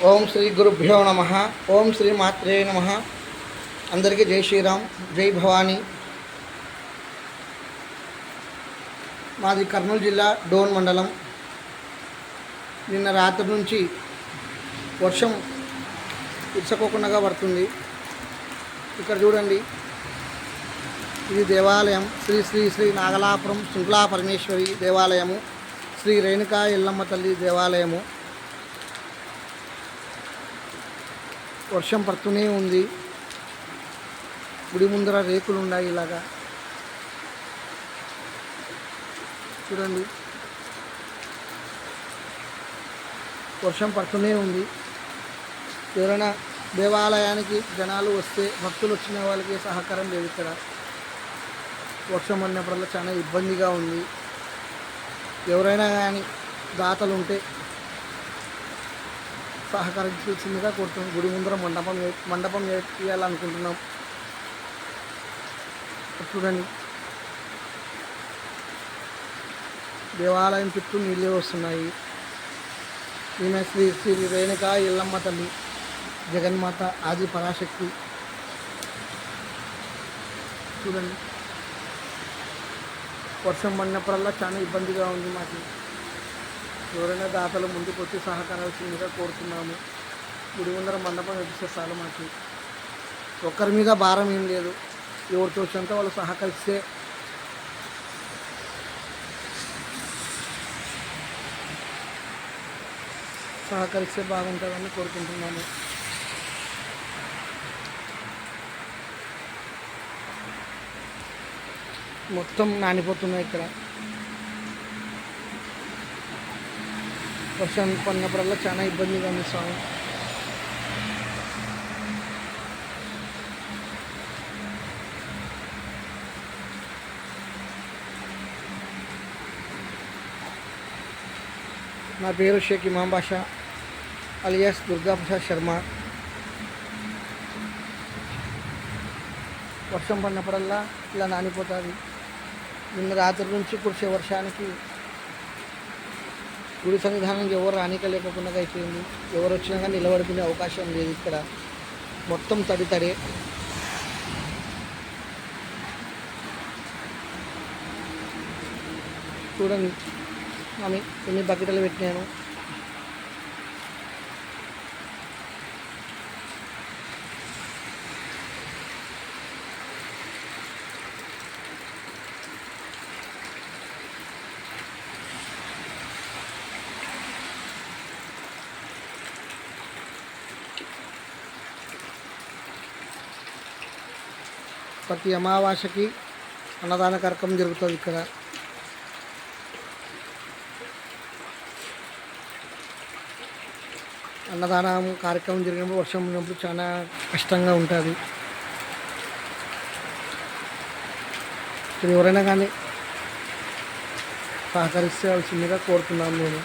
ఓం శ్రీ గురుభ్యో నమ. ఓం శ్రీ మాత్రే నమ. అందరికీ జై శ్రీరామ్, జై భవానీ. మాది కర్నూలు జిల్లా డోన్ మండలం. నిన్న రాత్రి నుంచి వర్షం ఇచ్చకోకుండా పడుతుంది. ఇక్కడ చూడండి, ఇది దేవాలయం శ్రీ శ్రీ శ్రీ నాగలాపురం శృంఖలా పరమేశ్వరి దేవాలయము, శ్రీ రేణుకా ఎల్లమ్మ తల్లి దేవాలయము. వర్షం పడుతూనే ఉంది. గుడి ముందర రేకులు ఉన్నాయి. ఇలాగా చూడండి, వర్షం పడుతూనే ఉంది. ఎవరైనా దేవాలయానికి జనాలు వస్తే, భక్తులు వచ్చిన వాళ్ళకి సహకారం లేదు. ఇక్కడ వర్షం అన్నప్పుడల్లా చాలా ఇబ్బందిగా ఉంది. ఎవరైనా కానీ దాతలు ఉంటే సహకరించాల్సిందిగా కోరుతున్నాం. గుడి ముందర మండపం చేయాలనుకుంటున్నాం. చూడండి, దేవాలయం చుట్టూ నీళ్ళే వస్తున్నాయి. ఈమె శ్రీ శ్రీ రేణుకా ఎల్లమ్మ తల్లి, జగన్మాత, ఆది పరాశక్తి. చూడండి, వర్షం పడినప్పుడల్లా చాలా ఇబ్బందిగా ఉంది మాకు. ఎవరైనా దాతలు ముందుకు వచ్చి సహకరించాల్సిందిగా కోరుతున్నాము. గుడి ముందర మండపం వేపిస్తే చాలు. మాకు ఒక్కరి మీద భారం ఏం లేదు. ఎవరు తోచినంత వాళ్ళు సహకరిస్తే బాగుంటుందని కోరుకుంటున్నాము. మొత్తం నానిపోతున్నాయి. ఇక్కడ వర్షం పడినప్పుడల్లా చాలా ఇబ్బందిగా ఉంది స్వామి. నా పేరు షేక్ ఇమాం బాషా అలియాస్ దుర్గా ప్రసాద్ శర్మ. వర్షం పడినప్పుడల్లా ఇలా నానిపోతుంది. నిన్న రాత్రి నుంచి కురిసే వర్షానికి గుడి సన్నిధానం ఎవరు రానికలేకుండా అయిపోయింది. ఎవరు వచ్చినా కానీ నిలబడుకునే అవకాశం లేదు. ఇక్కడ మొత్తం తడి. చూడండి మమ్మీ, ఎన్ని బకెట్లు పెట్టినాను. ప్రతి అమావాస్యకి అన్నదాన కార్యక్రమం జరుగుతుంది ఇక్కడ. అన్నదానం కార్యక్రమం జరిగినప్పుడు వర్షం ఉన్నప్పుడు చాలా కష్టంగా ఉంటుంది. ఎవరైనా కానీ సహకరిస్తే కోరుతున్నాము నేను.